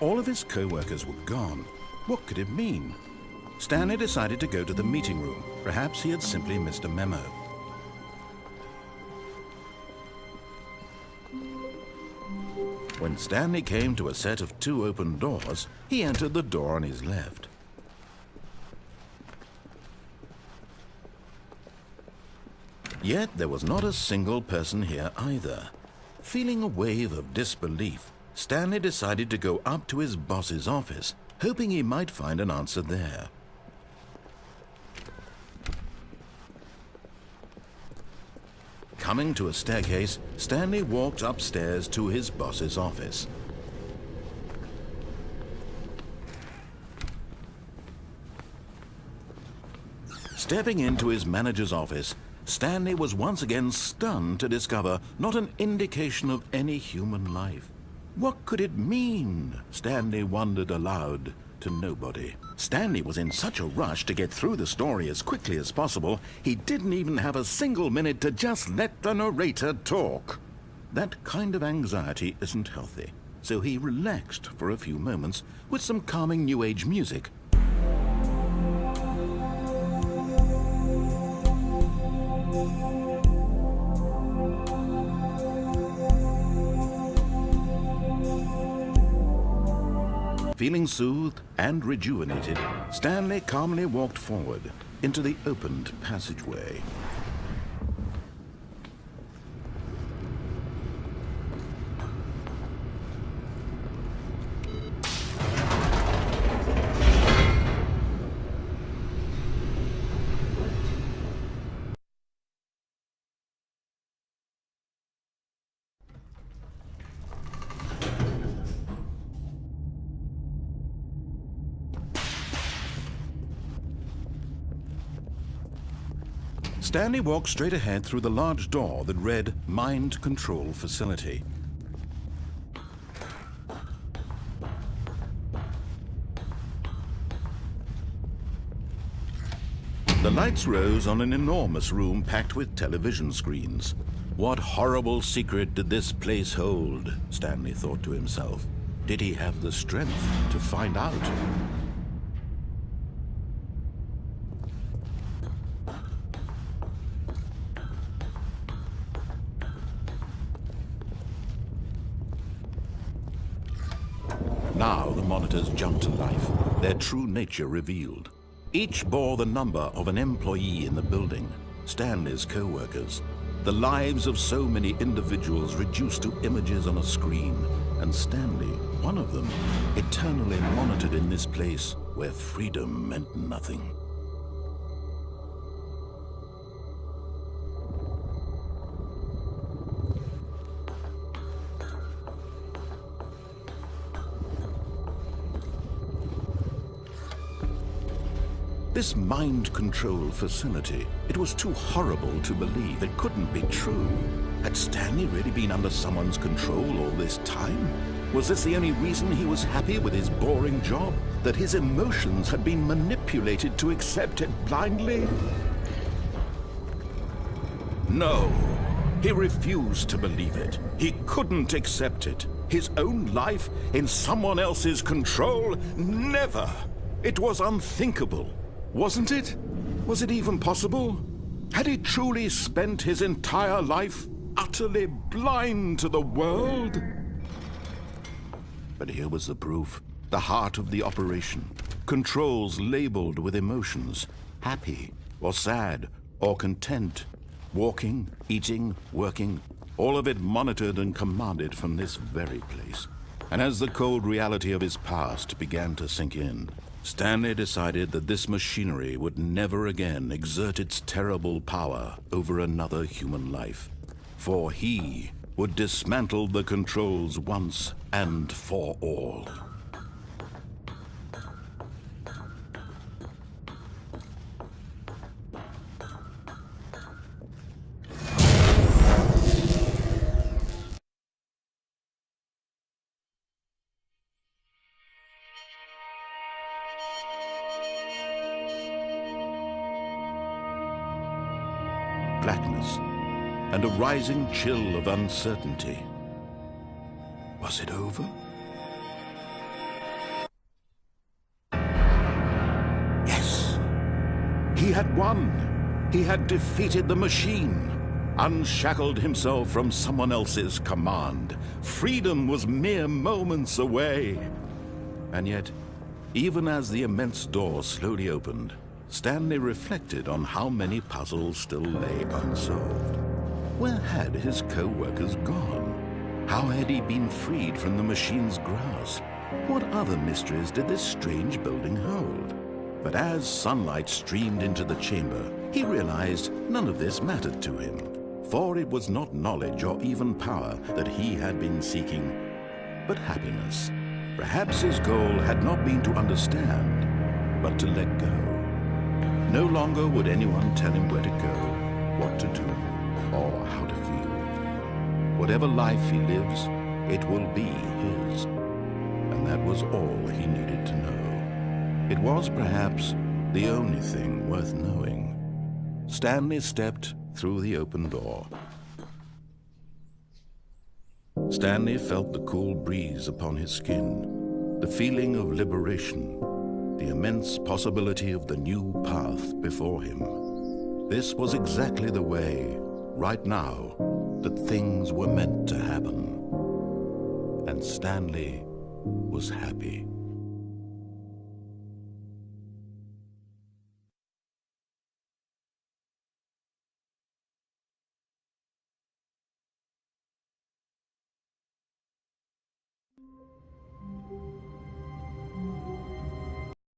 All of his co-workers were gone. What could it mean? Stanley decided to go to the meeting room. Perhaps he had simply missed a memo. When Stanley came to a set of 2 open doors, he entered the door on his left. Yet there was not a single person here either. Feeling a wave of disbelief, Stanley decided to go up to his boss's office, hoping he might find an answer there. Coming to a staircase, Stanley walked upstairs to his boss's office. Stepping into his manager's office, Stanley was once again stunned to discover not an indication of any human life. What could it mean? Stanley wondered aloud to nobody. Stanley was in such a rush to get through the story as quickly as possible, he didn't even have a single minute to just let the narrator talk. That kind of anxiety isn't healthy, so he relaxed for a few moments with some calming New Age music. Feeling soothed and rejuvenated, Stanley calmly walked forward into the opened passageway. Stanley walked straight ahead through the large door that read Mind Control Facility. The lights rose on an enormous room packed with television screens. What horrible secret did this place hold? Stanley thought to himself. Did he have the strength to find out? Now the monitors jumped to life, their true nature revealed. Each bore the number of an employee in the building, Stanley's co-workers. The lives of so many individuals reduced to images on a screen, and Stanley, one of them, eternally monitored in this place where freedom meant nothing. This mind control facility, it was too horrible to believe. It couldn't be true. Had Stanley really been under someone's control all this time? Was this the only reason he was happy with his boring job? That his emotions had been manipulated to accept it blindly? No, he refused to believe it. He couldn't accept it. His own life in someone else's control? Never! It was unthinkable. Wasn't it? Was it even possible? Had he truly spent his entire life utterly blind to the world? But here was the proof. The heart of the operation. Controls labeled with emotions. Happy or sad or content. Walking, eating, working. All of it monitored and commanded from this very place. And as the cold reality of his past began to sink in, Stanley decided that this machinery would never again exert its terrible power over another human life. For he would dismantle the controls once and for all. Blackness, and a rising chill of uncertainty. Was it over? had won. He had defeated the machine, unshackled himself from someone else's command. Freedom was mere moments away. And yet, even as the immense door slowly opened, Stanley reflected on how many puzzles still lay unsolved. Where had his co-workers gone? How had he been freed from the machine's grasp? What other mysteries did this strange building hold? But as sunlight streamed into the chamber, he realized none of this mattered to him, for it was not knowledge or even power that he had been seeking, but happiness. Perhaps his goal had not been to understand, but to let go. No longer would anyone tell him where to go, what to do, or how to feel. Whatever life he lives, it will be his. And that was all he needed to know. It was perhaps the only thing worth knowing. Stanley stepped through the open door. Stanley felt the cool breeze upon his skin, the feeling of liberation, the immense possibility of the new path before him. This was exactly the way, right now, that things were meant to happen. And Stanley was happy.